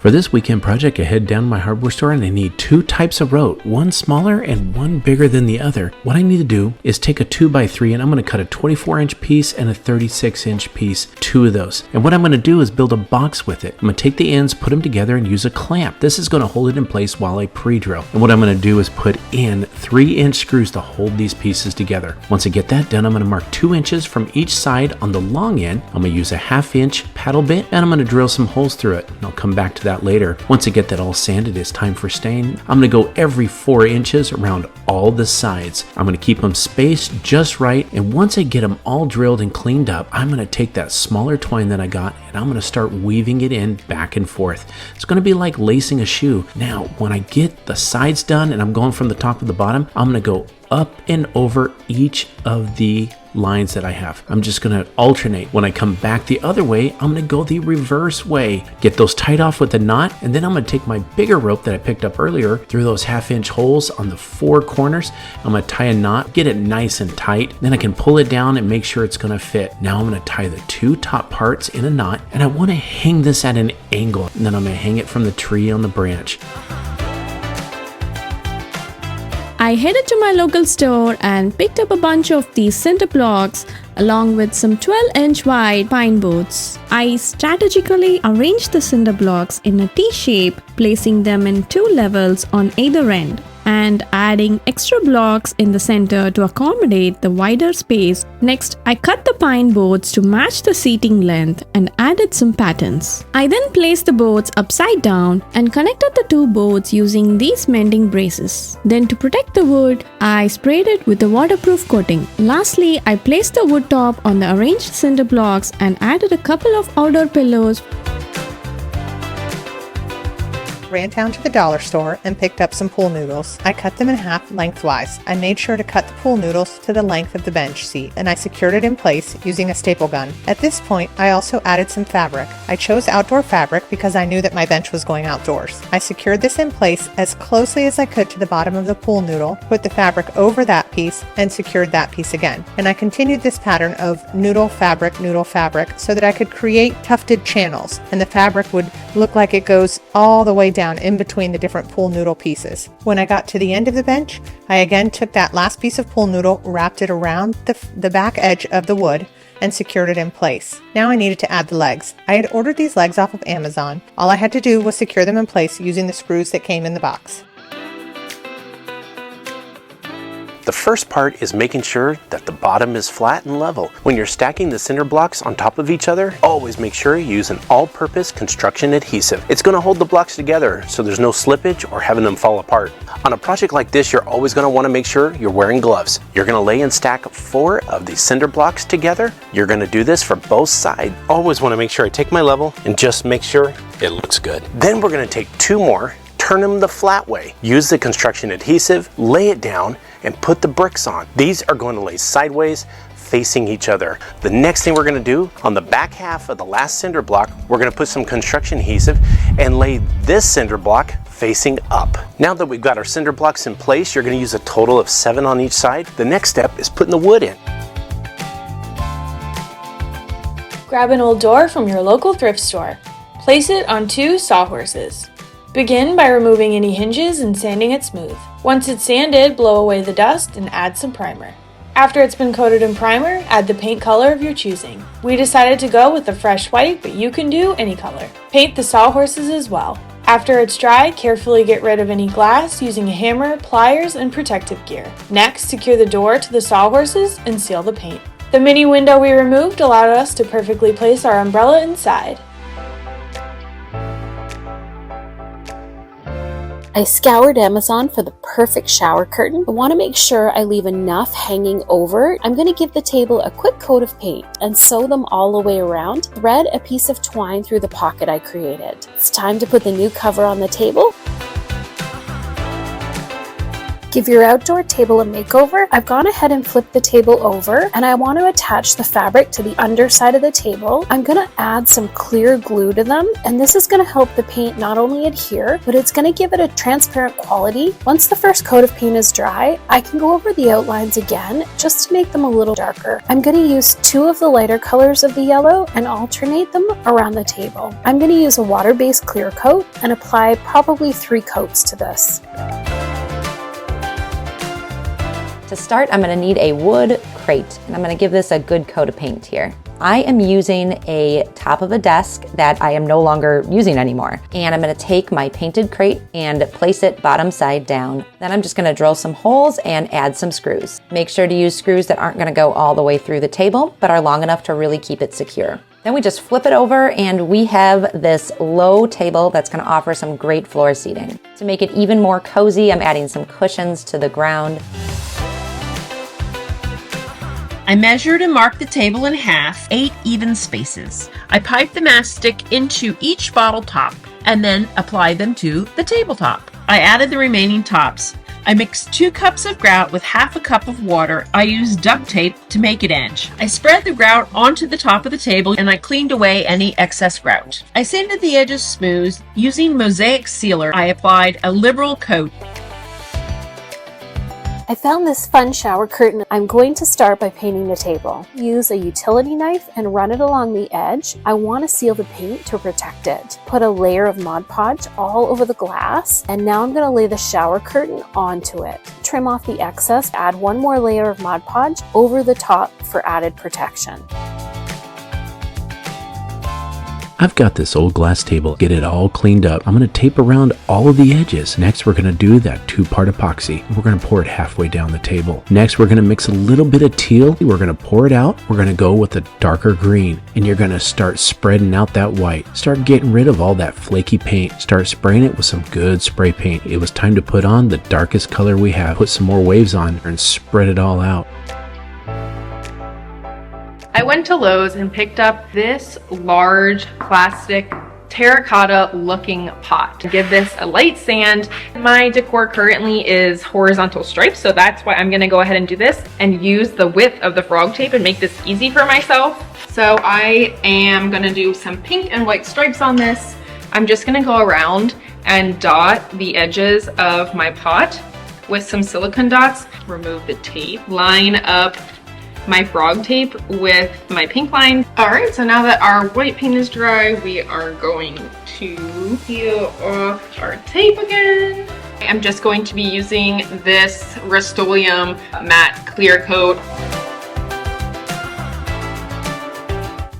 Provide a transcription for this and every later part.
For this weekend project, I head down to my hardware store and I need 2 types of rope, one smaller and one bigger than the other. What I need to do is take a 2x3 and I'm going to cut a 24-inch piece and a 36-inch piece, 2 of those. And what I'm going to do is build a box with it. I'm going to take the ends, put them together, and use a clamp. This is going to hold it in place while I pre-drill. And what I'm going to do is put in 3-inch screws to hold these pieces together. Once I get that done, I'm going to mark 2 inches from each side on the long end. I'm going to use a 1/2-inch paddle bit and I'm going to drill some holes through it. And I'll come back to that later. Once I get that all sanded, it's time for staining. I'm going to go every 4 inches around all the sides. I'm going to keep them spaced just right, and once I get them all drilled and cleaned up, I'm going to take that smaller twine that I got and I'm going to start weaving it in back and forth. It's going to be like lacing a shoe. Now, when I get the sides done and I'm going from the top to the bottom, I'm going to go up and over each of the lines that I have. I'm just going to alternate. When I come back the other way, I'm going to go the reverse way. Get those tied off with a knot, and then I'm going to take my bigger rope that I picked up earlier through those 1/2-inch holes on the 4 corners. I'm going to tie a knot, get it nice and tight. Then I can pull it down and make sure it's going to fit. Now I'm going to tie the 2 top parts in a knot, and I want to hang this at an angle. And then I'm going to hang it from the tree on the branch. I headed to my local store and picked up a bunch of these cinder blocks along with some 12-inch wide pine boards. I strategically arranged the cinder blocks in a T shape, placing them in 2 levels on either end, and adding extra blocks in the center to accommodate the wider space. Next, I cut the pine boards to match the seating length and added some patterns. I then placed the boards upside down and connected the 2 boards using these mending braces. Then, to protect the wood, I sprayed it with a waterproof coating. Lastly, I placed the wood top on the arranged cinder blocks and added a couple of outdoor pillows. Ran down to the dollar store and picked up some pool noodles. I cut them in half lengthwise. I made sure to cut the pool noodles to the length of the bench seat, and I secured it in place using a staple gun. At this point, I also added some fabric. I chose outdoor fabric because I knew that my bench was going outdoors. I secured this in place as closely as I could to the bottom of the pool noodle, put the fabric over that piece, and secured that piece again. And I continued this pattern of noodle fabric so that I could create tufted channels, and the fabric would look like it goes all the way down in between the different pool noodle pieces. When I got to the end of the bench, I again took that last piece of pool noodle, wrapped it around the back edge of the wood, and secured it in place. Now I needed to add the legs. I had ordered these legs off of Amazon. All I had to do was secure them in place using the screws that came in the box. The first part is making sure that the bottom is flat and level. When you're stacking the cinder blocks on top of each other, always make sure you use an all-purpose construction adhesive. It's going to hold the blocks together so there's no slippage or having them fall apart. On a project like this, you're always going to want to make sure you're wearing gloves. You're going to lay and stack 4 of these cinder blocks together. You're going to do this for both sides. Always want to make sure I take my level and just make sure it looks good. Then we're going to take 2 more, turn them the flat way. Use the construction adhesive, lay it down, and put the bricks on. These are going to lay sideways, facing each other. The next thing we're going to do, on the back half of the last cinder block, we're going to put some construction adhesive and lay this cinder block facing up. Now that we've got our cinder blocks in place, you're going to use a total of 7 on each side. The next step is putting the wood in. Grab an old door from your local thrift store. Place it on 2 sawhorses. Begin by removing any hinges and sanding it smooth. Once it's sanded, blow away the dust and add some primer. After it's been coated in primer, add the paint color of your choosing. We decided to go with the fresh white, but you can do any color. Paint the sawhorses as well. After it's dry, carefully get rid of any glass using a hammer, pliers, and protective gear. Next, secure the door to the sawhorses and seal the paint. The mini window we removed allowed us to perfectly place our umbrella inside. I scoured Amazon for the perfect shower curtain. I want to make sure I leave enough hanging over. I'm going to give the table a quick coat of paint and sew them all the way around. Thread a piece of twine through the pocket I created. It's time to put the new cover on the table. Give your outdoor table a makeover. I've gone ahead and flipped the table over, and I want to attach the fabric to the underside of the table. I'm going to add some clear glue to them, and this is going to help the paint not only adhere, but it's going to give it a transparent quality. Once the first coat of paint is dry, I can go over the outlines again just to make them a little darker. I'm going to use 2 of the lighter colors of the yellow and alternate them around the table. I'm going to use a water-based clear coat and apply probably 3 coats to this. To start, I'm going to need a wood crate, and I'm going to give this a good coat of paint here. I am using a top of a desk that I am no longer using anymore. And I'm going to take my painted crate and place it bottom side down. Then I'm just going to drill some holes and add some screws. Make sure to use screws that aren't going to go all the way through the table, but are long enough to really keep it secure. Then we just flip it over and we have this low table that's going to offer some great floor seating. To make it even more cozy, I'm adding some cushions to the ground. I measured and marked the table in half, 8 even spaces. I piped the mastic into each bottle top and then applied them to the tabletop. I added the remaining tops. I mixed 2 cups of grout with half a cup of water. I used duct tape to make it edge. I spread the grout onto the top of the table and I cleaned away any excess grout. I sanded the edges smooth. Using mosaic sealer, I applied a liberal coat. I found this fun shower curtain. I'm going to start by painting the table. Use a utility knife and run it along the edge. I want to seal the paint to protect it. Put a layer of Mod Podge all over the glass, and now I'm going to lay the shower curtain onto it. Trim off the excess, add 1 more layer of Mod Podge over the top for added protection. I've got this old glass table, get it all cleaned up. I'm going to tape around all of the edges. Next, we're going to do that 2-part epoxy. We're going to pour it halfway down the table. Next, we're going to mix a little bit of teal. We're going to pour it out. We're going to go with a darker green, and you're going to start spreading out that white. Start getting rid of all that flaky paint. Start spraying it with some good spray paint. It was time to put on the darkest color we have. Put some more waves on and spread it all out. I went to Lowe's and picked up this large plastic terracotta looking pot. To give this a light sand. My decor currently is horizontal stripes, so that's why I'm gonna go ahead and do this and use the width of the frog tape and make this easy for myself. So I am gonna do some pink and white stripes on this. I'm just gonna go around and dot the edges of my pot with some silicone dots. Remove the tape, line up my frog tape with my pink line. All right, so now that our white paint is dry, we are going to peel off our tape again. I'm just going to be using this Rust-Oleum matte clear coat.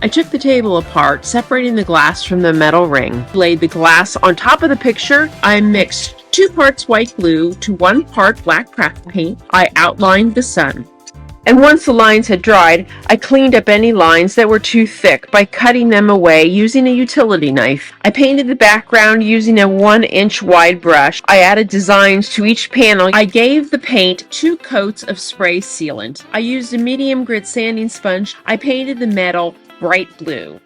I took the table apart, separating the glass from the metal ring. Laid the glass on top of the picture. I mixed 2 parts white glue to 1 part black craft paint. I outlined the sun. And once the lines had dried, I cleaned up any lines that were too thick by cutting them away using a utility knife. I painted the background using a 1-inch wide brush. I added designs to each panel. I gave the paint 2 coats of spray sealant. I used a medium grit sanding sponge. I painted the metal bright blue.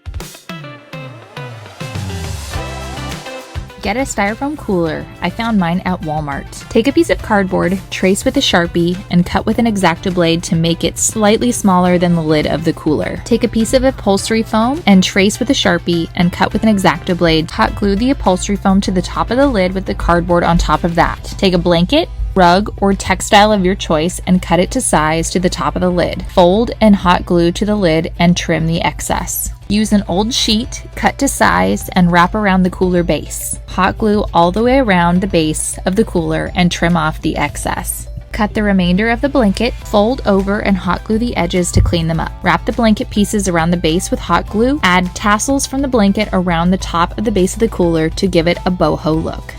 Get a styrofoam cooler. I found mine at Walmart. Take a piece of cardboard, trace with a Sharpie, and cut with an X-Acto blade to make it slightly smaller than the lid of the cooler. Take a piece of upholstery foam and trace with a Sharpie and cut with an X-Acto blade. Hot glue the upholstery foam to the top of the lid with the cardboard on top of that. Take a blanket, rug, or textile of your choice and cut it to size to the top of the lid. Fold and hot glue to the lid and trim the excess. Use an old sheet, cut to size, and wrap around the cooler base. Hot glue all the way around the base of the cooler and trim off the excess. Cut the remainder of the blanket, fold over and hot glue the edges to clean them up. Wrap the blanket pieces around the base with hot glue. Add tassels from the blanket around the top of the base of the cooler to give it a boho look.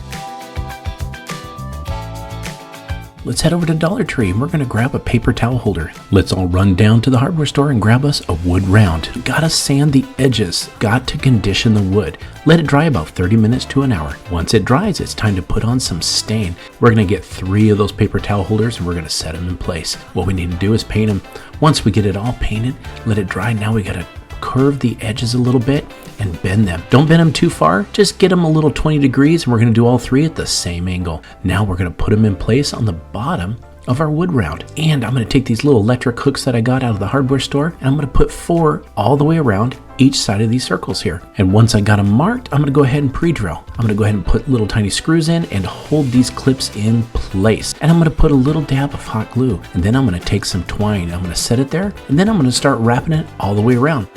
Let's head over to Dollar Tree and we're going to grab a paper towel holder. Let's all run down to the hardware store and grab us a wood round. Gotta sand the edges. Got to condition the wood. Let it dry about 30 minutes to an hour. Once it dries, it's time to put on some stain. We're going to get 3 of those paper towel holders and we're going to set them in place. What we need to do is paint them. Once we get it all painted, let it dry. Now we got to curve the edges a little bit and bend them. Don't bend them too far, just get them a little 20 degrees, and we're going to do all three at the same angle. Now we're going to put them in place on the bottom of our wood round. And I'm going to take these little electric hooks that I got out of the hardware store, and I'm going to put 4 all the way around each side of these circles here. And once I got them marked, I'm going to go ahead and pre-drill. I'm going to go ahead and put little tiny screws in and hold these clips in place. And I'm going to put a little dab of hot glue, and then I'm going to take some twine. I'm going to set it there, and then I'm going to start wrapping it all the way around.